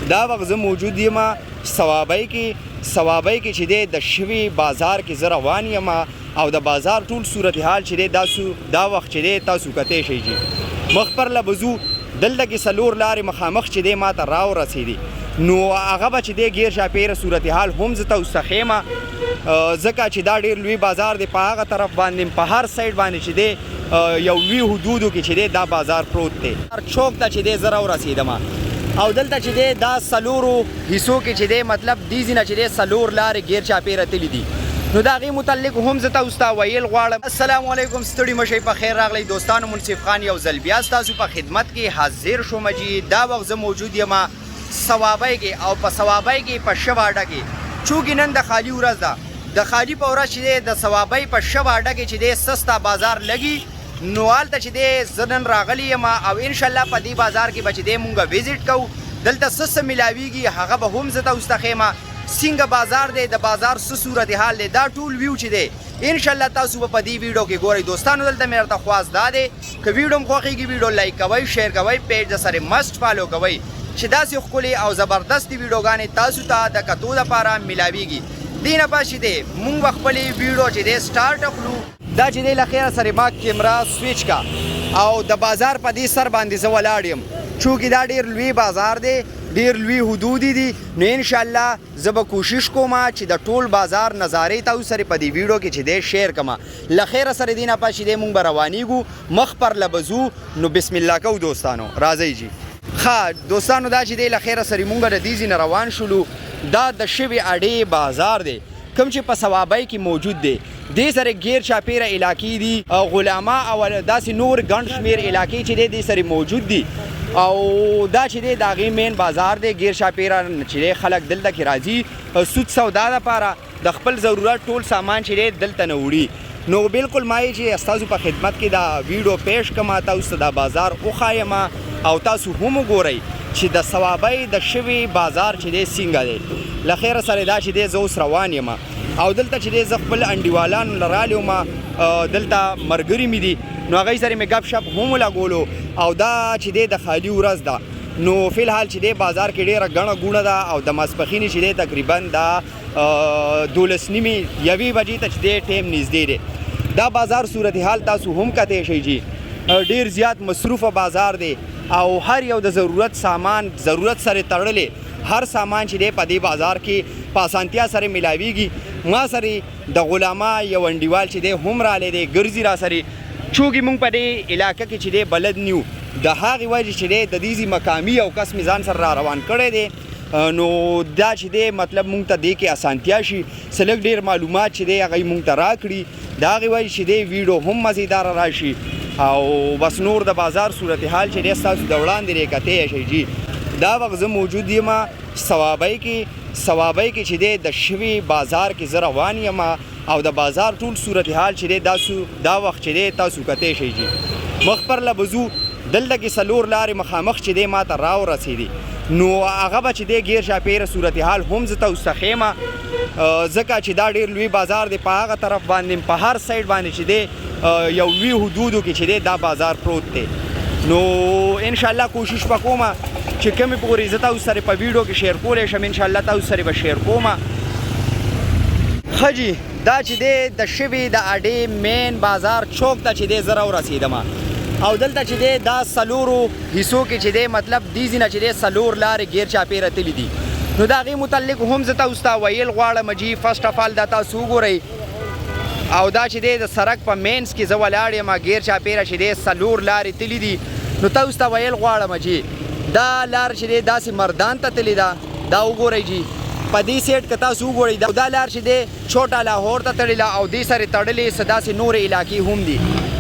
دا وخت زه موجود یم ثوابۍ کې چې دی د شوي بازار کې زه روان یم او د بازار ټول صورتحال چې دی دا وخت چې دی تاسو کتی شئ جي مخ پر له به ځو دلته کې څلور لارې مخامخ چې دی ما ته راورسېدې نو هغه به چې دی غیر چاپېره صورتحال هم زه تاسو ته ښیم ځکه چې دا ډېر لوی بازار دی په هغه طرف باندې په هر سایډ باندې چې دی یو لوی حدودو کې چې دی دا بازار پروت دی چوک ته چې دی زه راورسېدم او دلته چې دی دا څلورو حصو کې چې دی مطلب دې ځینه چې دی څلور لارې غیر چاپېره تللي دي نو د هغې متعلق هم زه تاسو ته ویل غواړم السلام علیکم ستړي مه شئ په خیر راغلی دوستانو منصف خان یو ځل بیا ستاسو په خدمت کې حاضر شوم جي دا وخت زه موجود یم ثوابۍ کې او په ثوابۍ کې په شب اډه کې چونکې نن د خالي ورځ ده د خالي په ورځ چې دی د ثوابۍ په شب اډه کې چې دی سسته بازار لګي نو هلته چې دی زه نن راغلی یم او انشاءالله په دې بازار کې به چې دی مونږ ویزټ کوو دلته څه میلاویږي هغه به هم زه تاسو ته ښیم څنګه بازار دی د بازار څه صورتحال دی دا ټول ویو چې دی انشاءالله تاسو به په دې ویډیو کې ګورئ دوستانو دلته مې درته خواست دا دی که ویډیو م خوښېږي ویډیو لایک کوئ شیر کوئ پیج د سره مست فالو کوئ چې داسې ښکلې او زبردستې ویډیوګانې تاسو ته د کتو دپاره میلاویږي دې نه پس چې دی مونږ به خپلې ویډیو چې دی سټارټ کړو دا چې دی له خیره سره ما کیمرا سویچ کا او د بازار په دې سر باندې زه ولاړ یم چونکې دا ډېر لوی بازار دی ډېر لوی حدودي دي نو انشاءالله زه به کوشش کوم چې د ټول بازار نظارې تاسو سره په دې ویډیو کې چې دی شیر کړم له خیره سره دې نه پس چې دی مونږ به روانېږو مخ پر له به ځو نو بسم الله کوو دوستانو راځئ جي ښه دوستانو دا چې دی له خیره سره مونږ د دې ځای نه روان شولو دا د شوي اډې بازار دی کوم چې په ثوابۍ کې موجود دی دې سره غیر چاپېره علاقې دي غلامه او داسې نور ګڼ شمېر علاقې چې دی دې سره موجود دي او دا چې دی د هغې مین بازار دی غیر چاپېره چې دی خلک دلته کې راځي سود سودا دپاره د خپل ضرورت ټول سامان چې دی دلته نه وړي نو بالکل ما یې چې ستاسو په خدمت کې دا ویډیو پیش کړم تاسو ته دا بازار وښایم او تاسو هم وګورئ چې د ثوابۍ د شوي بازار چې دی څنګه دی له خیره سره دا چې دی زه اوس روان یم او دلته چې دی زه خپل انډیوالانو له رالی وم دلته ملګري مې دي نو هغوی سره مې ګپ شپ هم ولګولو او دا چې دی د خالي ورځ ده نو فی الحال چې دی بازار کې ډېره ګڼه ګوڼه ده او د ماسپښینې چې دی تقریبا دا 12 نیمې 1 بجې ته چې دی ټیم نږدې دی دا بازار صورتحال تاسو هم کتی شئ جي ډېر زیات مصروفه بازار دی او هر یو د ضرورت سامان ضرورت سره تړلې هر سامان چې دی په دې بازار کې په اسانتیا سره میلاویږي ما سره د غلامه یو انډیوال چې دی هم رالی دی ګرځي را سره چونکې موږ په دې علاقه کې چې دی بلد نیو د هغې وجې چې دی د دې مقامي یو کس مې ځان سره را روان کړی دی نو دا چې دی مطلب موږ ته دې کې اسانتیا شي څه لږ ډېر معلومات چې دی هغوی موږ ته راکړي د هغې وجې چې دی ویډیو هم مزیداره راشي او بس نور د بازار صورتحال چې دی ستاسو د وړاندې دی کتی شئ جي دا وخت زه موجود یم ثوابۍ کې چې دی د شوي بازار کې زه روان یم او د بازار ټول صورتحال چې دی دا وخت چې دی تاسو کتی شئ جي مخ پر له به ځو دلته کې څلور لارې مخامخ چې دی ما ته راورسېدې نو هغه به چې دی غیر چاپېره صورتحال هم زه تاسو ته ښیم ځکه چې دا ډېر لوی بازار دی په هغه طرف باندې په هر سایډ باندې چې دی یو لوی حدودو کې چې دی دا بازار پروت دی نو انشاءالله کوشش به کوم چې کمې پورې زه تاسو سره په ویډیو کې شیر کولی شم انشاءالله تاسو سره به شیر کوم ښه جي دا چې دی د شوي د اډې مین بازار چوک ته چې دی زه راورسېدم او دلته چې دی دا څلورو حصو کې چې دی مطلب دې ځینه چې دی څلور لارې غیر چاپېره تللي دي نو د هغې متعلق هم زه تاسو ته ویل غواړم جي فرسټ اف آل دا تاسو وګورئ او دا چې دی د سړک په مینس کې زه ولاړ یم غیر چاپېره چې دی څلور لارې تللي دي نو تاسو ته ویل غواړم جي دا لار چې دی داسې مردان ته تللې ده دا وګورئ جي په دې سیټ که تاسو وګورئ دا لار چې دی چوټه لاهور ته تړلې او دې سره تړلې څه داسې نورې علاقې هم دي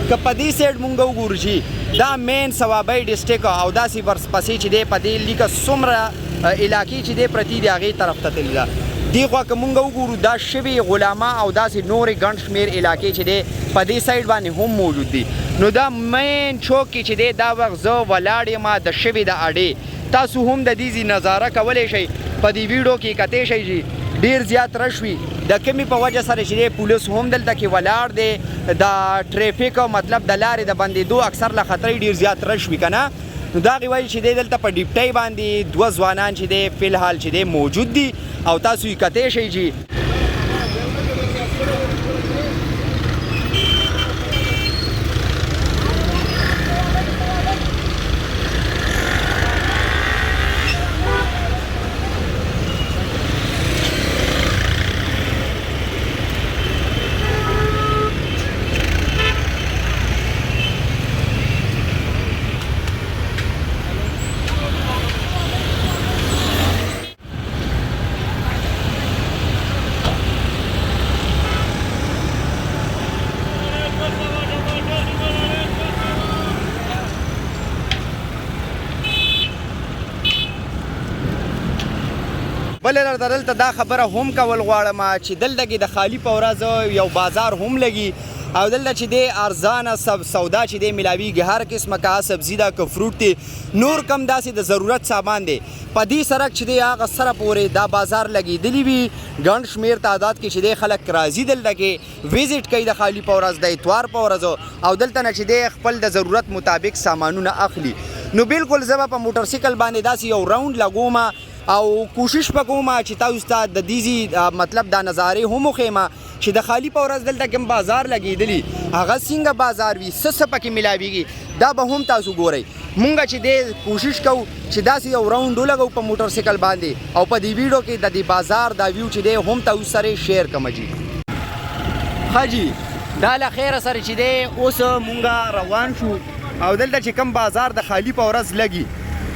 که په دې سیټ مونږ وګورو جي دا مین ثوابۍ ډسټرک او داسې ورپسې چې دی په دې لیکه څومره علاقې چې دی پرتې دي هغې طرف ته تللې ده دې خوا که مونږ وګورو دا شوي غلامه او داسې نورې ګڼ شمېر علاقې چې دی په دې سایډ باندې هم موجود دي نو دا مین چوک کې چې دی دا وخت زه ولاړ یم د شوي د اډې تاسو هم د دې نظاره کولی شئ په دې ویډیو کې کتی شئ جي ډېر زیات رش وي د کمې په وجه سره چې دی پولیس هم دلته کې ولاړ دی د ټریفیک مطلب د لارې د بندېدو اکثر له خطرې ډېر زیات رش وي که نه نو دغې وایي چې دی دلته په ډیپټۍ باندې دوه ځوانان چې دی فلحال چې دی موجود دي او تاسو یې کتی شئ جي بل دلته دا خبره هم کول غواړم چې دلته کې د خالی په ورځ یو بازار هم لګي او دلته چې دی ارزانه سودا چې دی ملاویږي هر قسمه که سبزي ده که فروټ دی نور کم داسې د ضرورت سامان دی په دې سړک چې دی هغه سره پورې دا بازار لګېدلی وي ګڼ شمېر تعداد کې چې دی خلک راځي دلته کې ویزټ کوي د خالی په ورځ د اتوار په ورځ او دلته نه چې دی خپل د ضرورت مطابق سامانونه اخلي نو بالکل زه به په موټرسایکل باندې داسې یو راوند لګوم او کوشش وکوم چې تاسو ته د دې مطلب دا نظارې هم وښیم چې د خالی په ورځ دلته کوم بازار لګېدلی هغه څنګه بازار وي څه پکې ملاویږي دا به هم تاسو ګورئ مونږ چې دی کوشش کوو چې داسې یو راوند ولګو په موټرسایکل باندې او په دې ویډیو کې د دې بازار دا ویو چې دی هم تاسو سره شیر کوم جي ښه جي دا له خیره سره چې دی اوس مونږ روان شو او دلته چې کوم بازار د خالی په ورځ لګي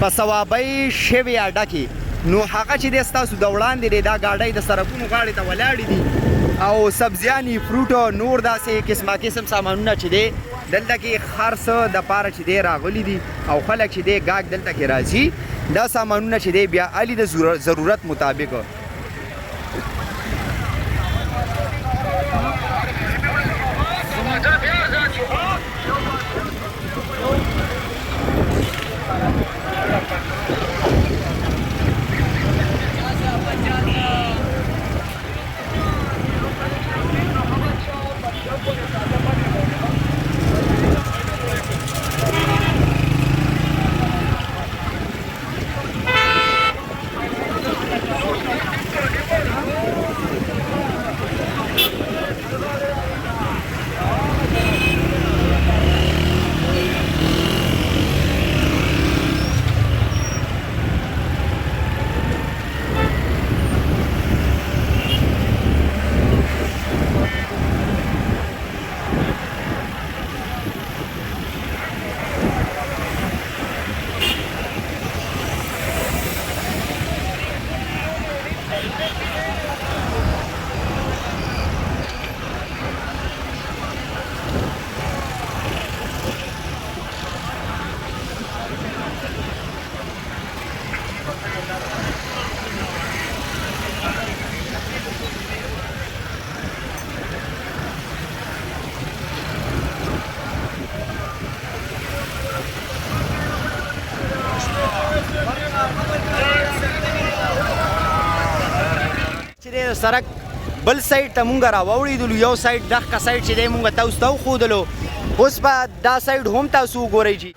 په ثوابۍ شوې اډه کې نو هغه چې دی ستاسو د وړاندې دی دا ګاډۍ د سړکونو غاړې ته ولاړې دي او سبزیانې فروټ نور داسې قسمه قسم سامانونه چې دی دلته کې هر څه دپاره چې دی راغلي دي او خلک چې دی ګاګ دلته کې راځي دا سامانونه چې دی بیا الي د ضرورت مطابق سړک بل سایډ ته مونږ راوړېدلو یو سایډ دغه سایډ چې دی مونږ تاسو ته وښودلو اوس به دا سایډ هم تاسو وګورئ جي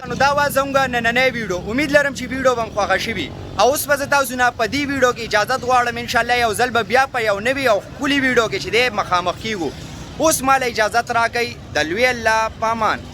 نو دا وه زموږ نننی ویډیو امید لرم چې ویډیو به م خوښه شوي او اوس به زه تاسو نه په دې ویډیو کې اجازت غواړم انشاءالله یو ځل به بیا په یو نوي او ښکلي ویډیو کې چې دی مخامخ کیږو. اوس ماله اجازت راکئ. د لوی الله په امان.